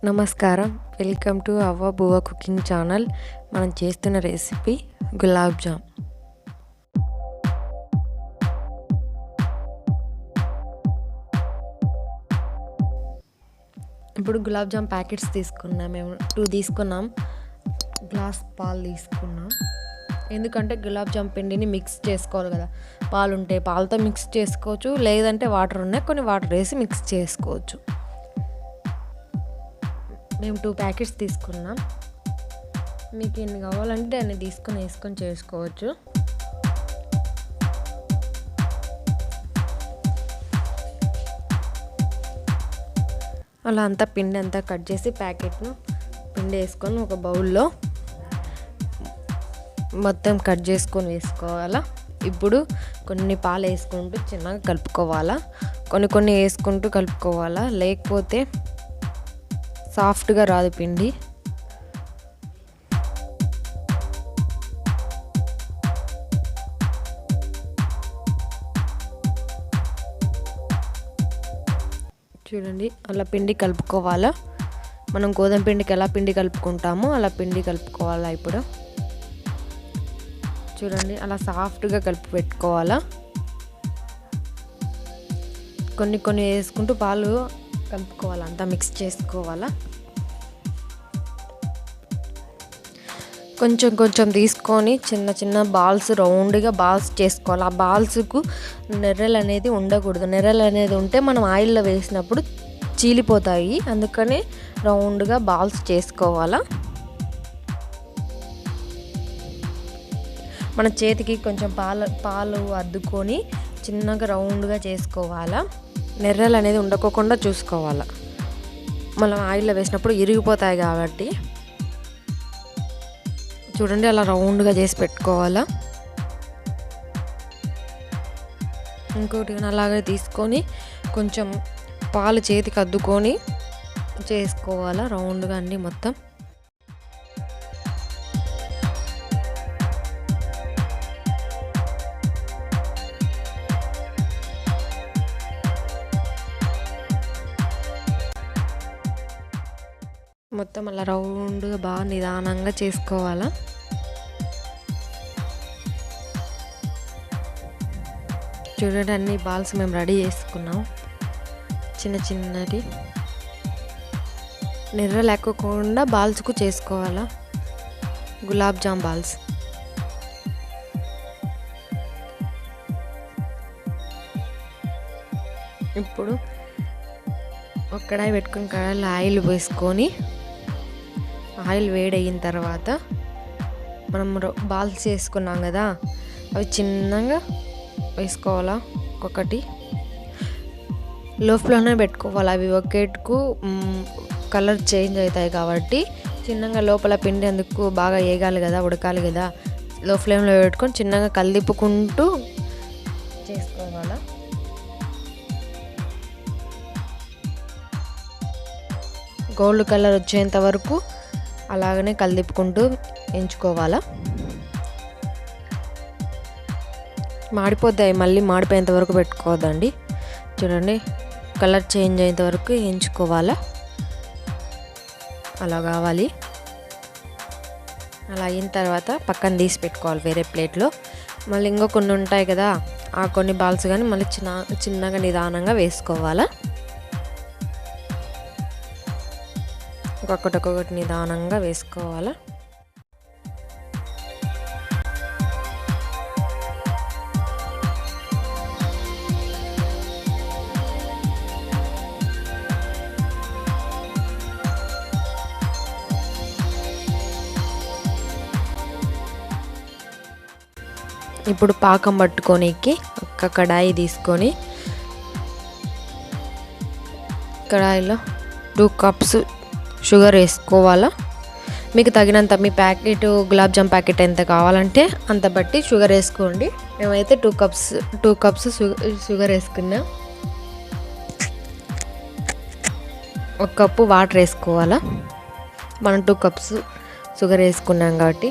నమస్కారం, welcome to అవ్వబువ్వ cooking channel. మనం చేస్తున్న రెసిపీ గులాబ్ జామ్. ఇప్పుడు గులాబ్ జామ్ ప్యాకెట్స్ తీసుకున్నాం. మేము 2 తీసుకున్నాం. గ్లాస్ పాలు తీసుకున్నాం. ఎందుకంటే గులాబ్ జామ్ పిండిని మిక్స్ చేసుకోవాలి కదా. పాలు ఉంటే పాలతో మిక్స్ చేసుకోవచ్చు, లేదంటే వాటర్ ఉన్నాయి కొన్ని వాటర్ వేసి మిక్స్ చేసుకోవచ్చు. మేము 2 ప్యాకెట్స్ తీసుకున్నాం. మీకు ఎన్ని కావాలంటే అన్ని వేసుకొని చేసుకోవచ్చు. అలా అంతా పిండి అంతా కట్ చేసి ప్యాకెట్ను పిండి వేసుకొని ఒక బౌల్లో మొత్తం కట్ చేసుకొని వేసుకోవాలా. ఇప్పుడు కొన్ని పాలు వేసుకుంటూ చిన్నగా కలుపుకోవాలా. కొన్ని వేసుకుంటూ కలుపుకోవాలా, లేకపోతే సాఫ్ట్గా రాదు పిండి. చూడండి, అలా పిండి కలుపుకోవాలా. మనం గోధుమ పిండికి ఎలా పిండి కలుపుకుంటామో అలా పిండి కలుపుకోవాలా. ఇప్పుడు చూడండి, అలా సాఫ్ట్గా కలిపి పెట్టుకోవాలా. కొన్ని వేసుకుంటూ పాలు కలుపుకోవాలి, అంతా మిక్స్ చేసుకోవాలా. కొంచెం తీసుకొని చిన్న బాల్స్ రౌండ్గా బాల్స్ చేసుకోవాలి. ఆ బాల్స్కు నెర్రలు అనేది ఉండకూడదు. నెర్రలు అనేది ఉంటే మనం ఆయిల్లో వేసినప్పుడు చీలిపోతాయి. అందుకని రౌండ్గా బాల్స్ చేసుకోవాలా. మన చేతికి కొంచెం పాలు అద్దుకొని చిన్నగా రౌండ్గా చేసుకోవాలా. నెర్రలు అనేది ఉండకోకుండా చూసుకోవాలా. మనం ఆయిల్లో వేసినప్పుడు ఇరిగిపోతాయి కాబట్టి చూడండి, అలా రౌండ్గా చేసి పెట్టుకోవాలా. ఇంకోటి అలాగే తీసుకొని కొంచెం పాలు చేతికి అద్దుకొని చేసుకోవాలా రౌండ్గా అన్నీ మొత్తం. మొత్తం అలా రౌండ్గా బాగా నిదానంగా చేసుకోవాలా. చూడండి, అన్ని బాల్స్ మేము రెడీ చేసుకున్నాం. చిన్నది నెర్ర లేకుండా బాల్స్కు చేసుకోవాలా గులాబ్ జామ్ బాల్స్. ఇప్పుడు ఒక కడాయి పెట్టుకుని కడాయిలో ఆయిల్ వేసుకొని ఆయిల్ వేడయిన తర్వాత మనం బాల్స్ చేసుకున్నాం కదా, అవి చిన్నగా వేసుకోవాలా. ఒక్కొక్కటి లో ఫ్లేమ్లోనే పెట్టుకోవాలి. అవి ఒకేట్కు కలర్ చేంజ్ అవుతాయి కాబట్టి చిన్నగా లోపల పిండి అందుకు బాగా వేగాలి కదా, ఉడకాలి కదా. లో ఫ్లేమ్లో పెట్టుకొని చిన్నగా కలిపుకుంటూ చేసుకోవాలా. గోల్డ్ కలర్ వచ్చేంత వరకు అలాగనే కలిపుకుంటూ ఎంచుకోవాలా. మాడిపోతాయి, మళ్ళీ మాడిపోయేంత వరకు పెట్టుకోవద్దండి. చూడండి, కలర్ చేంజ్ అయ్యేంత వరకు ఎంచుకోవాలా. అలా కావాలి. అలా అయిన తర్వాత పక్కన తీసి పెట్టుకోవాలి వేరే ప్లేట్లో. మళ్ళీ ఇంకో కొన్ని ఉంటాయి కదా, ఆ కొన్ని బాల్స్ కానీ మళ్ళీ చిన్నగా నిదానంగా వేసుకోవాలా. ఒక్కొక్కటి నిదానంగా వేసుకోవాలా. ఇప్పుడు పాకం పట్టుకోనికి ఒక కడాయి తీసుకొని కడాయిలో 2 కప్స్ షుగర్ వేసుకోవాలా. మీకు తగినంత, మీ ప్యాకెట్ గులాబ్ జామ్ ప్యాకెట్ ఎంత కావాలంటే అంత బట్టి షుగర్ వేసుకోండి. మేమైతే 2 కప్స్ షుగర్ వేసుకున్నాం. 1 కప్పు వాటర్ వేసుకోవాలా. మనం 2 కప్స్ షుగర్ వేసుకున్నాం కాబట్టి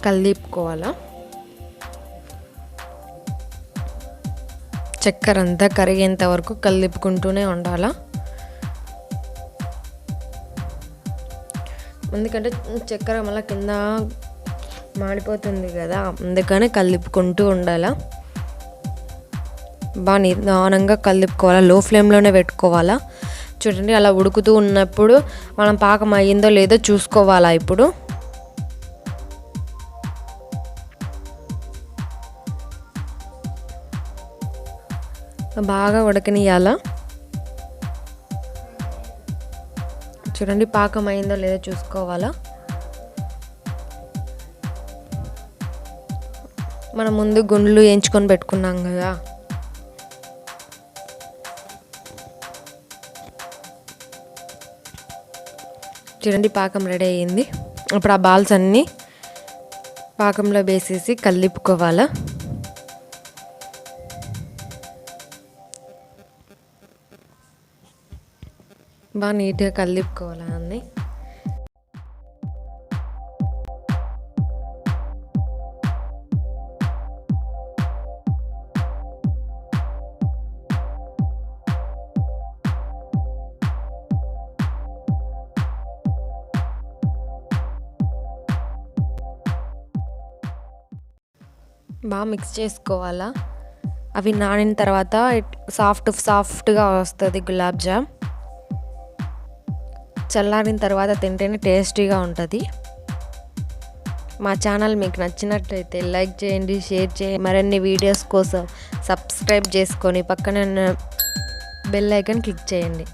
కలిపుకోవాలా. చక్కెర అంతా కరిగేంత వరకు కలిపుకుంటూనే ఉండాలా. ఎందుకంటే చక్కెర మళ్ళీ కింద మాడిపోతుంది కదా, అందుకని కలుపుకుంటూ ఉండాలా. బాగా నిదానంగా కలుపుకోవాలా, లో ఫ్లేమ్లోనే పెట్టుకోవాలా. చూడండి అలా ఉడుకుతూ ఉన్నప్పుడు మనం పాకం అయ్యిందో లేదో చూసుకోవాలా. ఇప్పుడు బాగా ఉడకనియాలా. చూడండి పాకం అయిందో లేదో చూసుకోవాలా. మనం ముందు గుండ్లు వేయించుకొని పెట్టుకున్నాం కదా, చూడండి పాకం రెడీ అయ్యింది. ఇప్పుడు ఆ బాల్స్ అన్నీ పాకంలో వేసేసి కలుపుకోవాలా. బాగా నీట్గా కలుపుకోవాలా అన్నీ. బాగా మిక్స్ చేసుకోవాలా. అవి నానిన తర్వాత సాఫ్ట్గా వస్తుంది గులాబ్ జామ్. చల్లారిన తర్వాత తింటేనే టేస్టీగా ఉంటుంది. మా ఛానల్ మీకు నచ్చినట్లయితే లైక్ చేయండి, షేర్ చేయండి. మరిన్ని వీడియోస్ కోసం సబ్స్క్రైబ్ చేసుకొని పక్కన బెల్ ఐకాన్ క్లిక్ చేయండి.